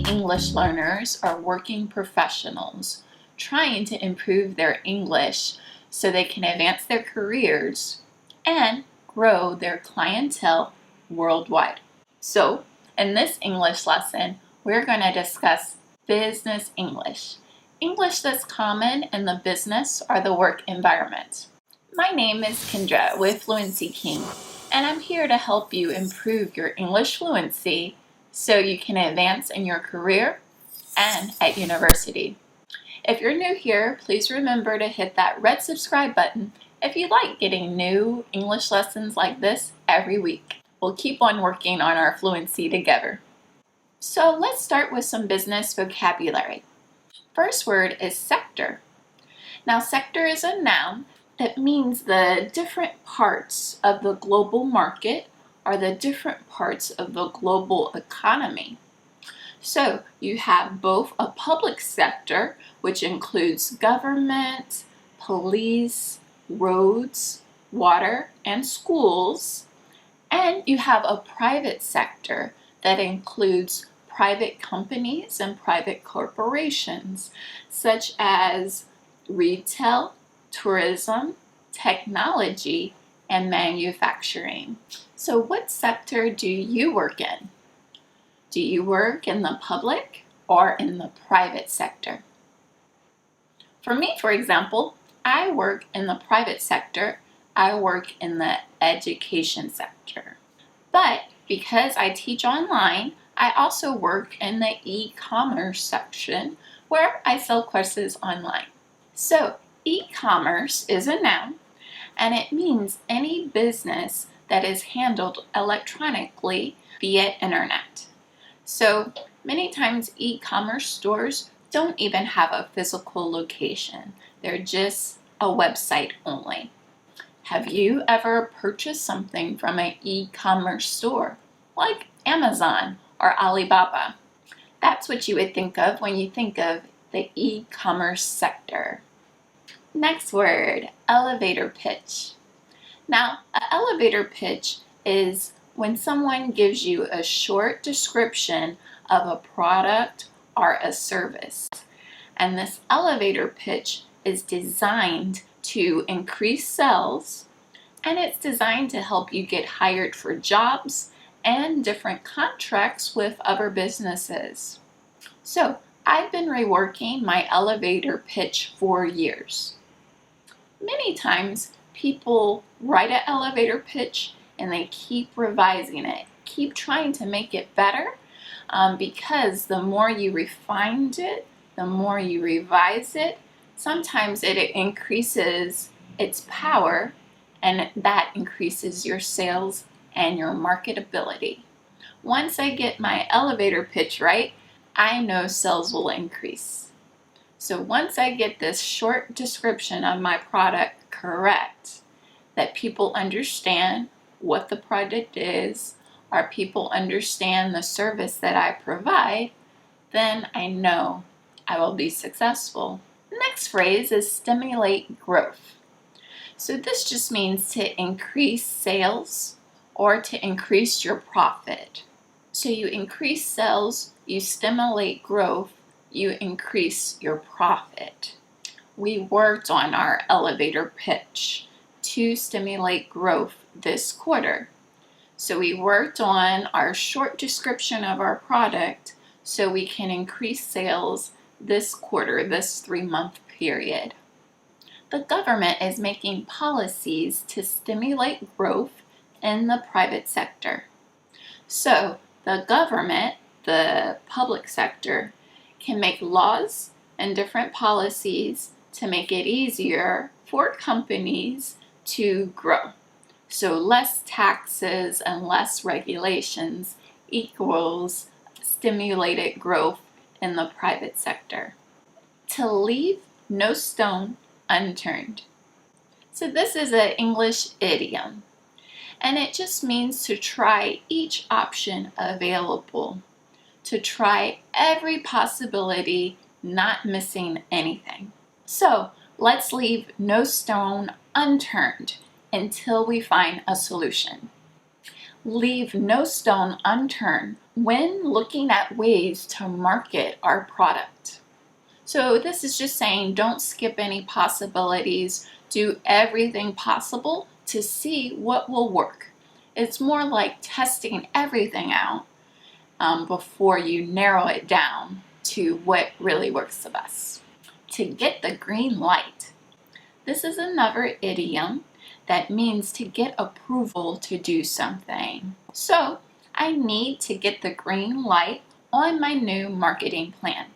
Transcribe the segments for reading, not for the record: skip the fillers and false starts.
English learners are working professionals trying to improve their English so they can advance their careers and grow their clientele worldwide. So, in this English lesson, we're going to discuss business English. English that's common in the business or the work environment. My name is Kendra with Fluency King, and I'm here to help you improve your English fluency so you can advance in your career and at university. If you're new here, please remember to hit that red subscribe button if you like getting new English lessons like this every week. We'll keep on working on our fluency together. So let's start with some business vocabulary. First word is sector. Now, sector is a noun that means the different parts of the global market or the different parts of the global economy. So you have both a public sector, which includes government, police, roads, water, and schools, and you have a private sector that includes private companies and private corporations, such as retail, tourism, technology, and manufacturing. So what sector do you work in? Do you work in the public or in the private sector? For me, for example, I work in the private sector. I work in the education sector. But because I teach online, I also work in the e-commerce section where I sell courses online. So e-commerce is a noun, and it means any business that is handled electronically via internet. So many times e-commerce stores don't even have a physical location. They're just a website only. Have you ever purchased something from an e-commerce store like Amazon or Alibaba? That's what you would think of when you think of the e-commerce sector. Next word, elevator pitch. Now, an elevator pitch is when someone gives you a short description of a product or a service. And this elevator pitch is designed to increase sales, and it's designed to help you get hired for jobs and different contracts with other businesses. So, I've been reworking my elevator pitch for years. Many times, people write an elevator pitch and they keep revising it, keep trying to make it better, because the more you refined it, the more you revise it, sometimes it increases its power, and that increases your sales and your marketability. Once I get my elevator pitch right, I know sales will increase. So once I get this short description of my product correct, that people understand what the product is, or people understand the service that I provide, then I know I will be successful. The next phrase is stimulate growth. So this just means to increase sales or to increase your profit. So you increase sales, you stimulate growth, you increase your profit. We worked on our elevator pitch to stimulate growth this quarter. So we worked on our short description of our product so we can increase sales this quarter, this 3-month period. The government is making policies to stimulate growth in the private sector. So the government, the public sector, can make laws and different policies to make it easier for companies to grow. So less taxes and less regulations equals stimulated growth in the private sector. To leave no stone unturned. So this is an English idiom, and it just means to try each option available, to try every possibility, not missing anything. So let's leave no stone unturned until we find a solution. Leave no stone unturned when looking at ways to market our product. So this is just saying don't skip any possibilities, do everything possible to see what will work. It's more like testing everything out before you narrow it down to what really works the best. To get the green light. This is another idiom that means to get approval to do something. So I need to get the green light on my new marketing plan,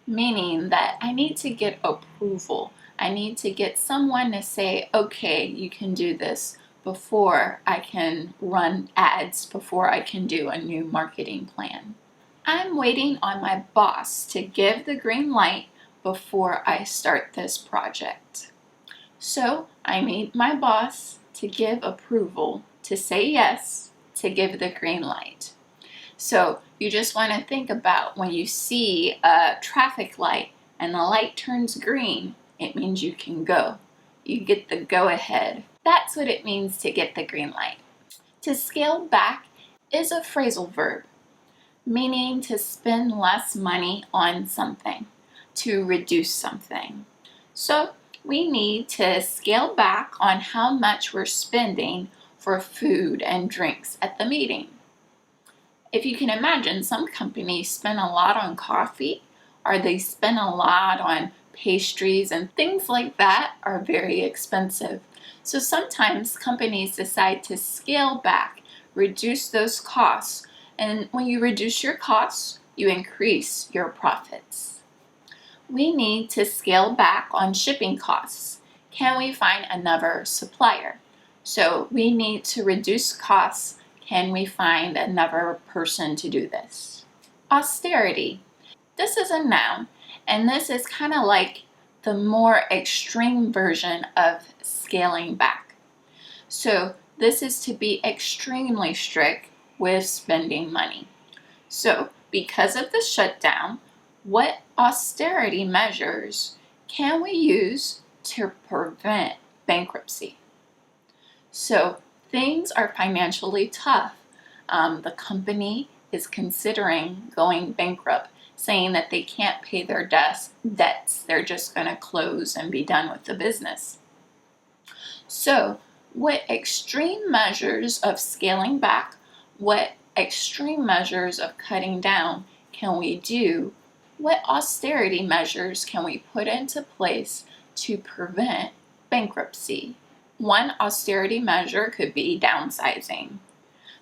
meaning that I need to get approval. I need to get someone to say, okay, you can do this before I can run ads, before I can do a new marketing plan. I'm waiting on my boss to give the green light before I start this project. So I need my boss to give approval, to say yes, to give the green light. So you just want to think about when you see a traffic light and the light turns green, it means you can go. You get the go ahead. That's what it means to get the green light. To scale back is a phrasal verb, meaning to spend less money on something, to reduce something. So we need to scale back on how much we're spending for food and drinks at the meeting. If you can imagine, some companies spend a lot on coffee, or they spend a lot on pastries, and things like that are very expensive. So sometimes companies decide to scale back, reduce those costs, and when you reduce your costs, you increase your profits. We need to scale back on shipping costs. Can we find another supplier? So we need to reduce costs. Can we find another person to do this? Austerity. This is a noun, and this is kind of like the more extreme version of scaling back. So this is to be extremely strict with spending money. So because of the shutdown, what austerity measures can we use to prevent bankruptcy? So things are financially tough. The company is considering going bankrupt, saying that they can't pay their debts. They're just going to close and be done with the business. So what extreme measures of scaling back, what extreme measures of cutting down can we do? What austerity measures can we put into place to prevent bankruptcy? One austerity measure could be downsizing.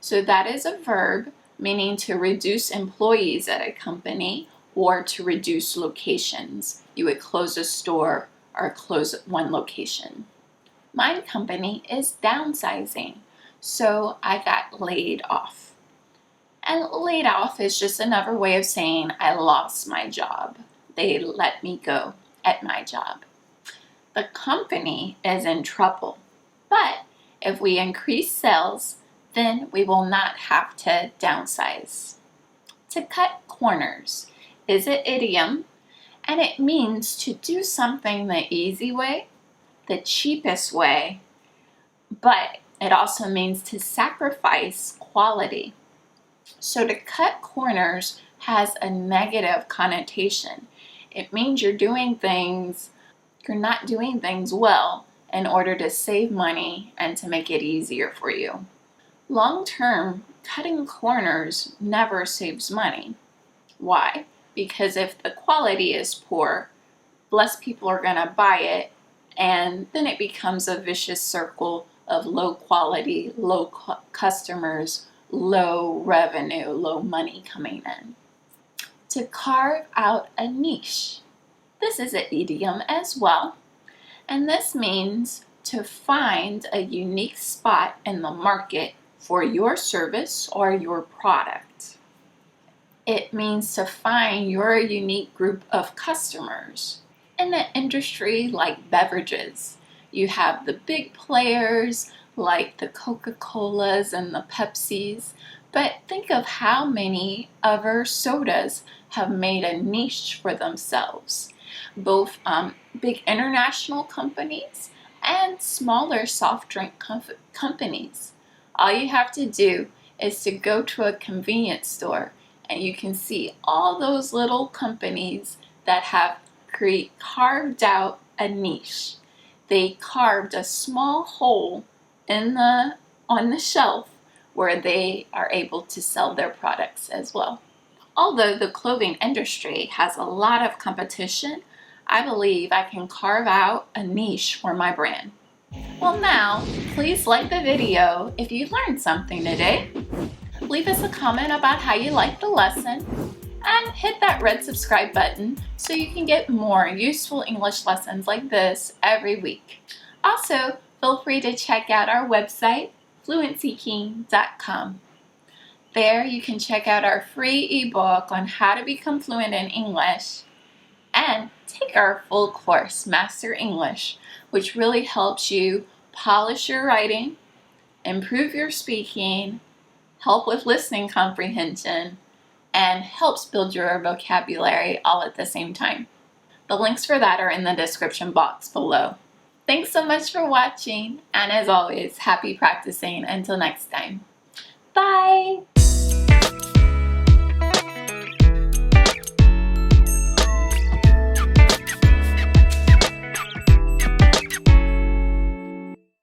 So that is a verb meaning to reduce employees at a company or to reduce locations. You would close a store or close one location. My company is downsizing, so I got laid off. And laid off is just another way of saying I lost my job. They let me go at my job. The company is in trouble, but if we increase sales, then we will not have to downsize. To cut corners is an idiom, and it means to do something the easy way, the cheapest way, but it also means to sacrifice quality. So to cut corners has a negative connotation. It means you're not doing things well in order to save money and to make it easier for you. Long term, cutting corners never saves money. Why? Because if the quality is poor, less people are going to buy it, and then it becomes a vicious circle of low quality, customers, low revenue, low money coming in. To carve out a niche. This is an idiom as well, and this means to find a unique spot in the market for your service or your product. It means to find your unique group of customers. In an industry like beverages, you have the big players like the Coca-Colas and the Pepsis, but think of how many other sodas have made a niche for themselves. Both big international companies and smaller soft drink companies. All you have to do is to go to a convenience store and you can see all those little companies that have carved out a niche. They carved a small hole on the shelf where they are able to sell their products as well. Although the clothing industry has a lot of competition, I believe I can carve out a niche for my brand. Well, now, please like the video if you learned something today. Leave us a comment about how you liked the lesson, and hit that red subscribe button so you can get more useful English lessons like this every week. Also, feel free to check out our website, fluencyking.com. There you can check out our free ebook on how to become fluent in English and take our full course, Master English, which really helps you polish your writing, improve your speaking, help with listening comprehension, and helps build your vocabulary all at the same time. The links for that are in the description box below. Thanks so much for watching, and as always, happy practicing until next time. Bye!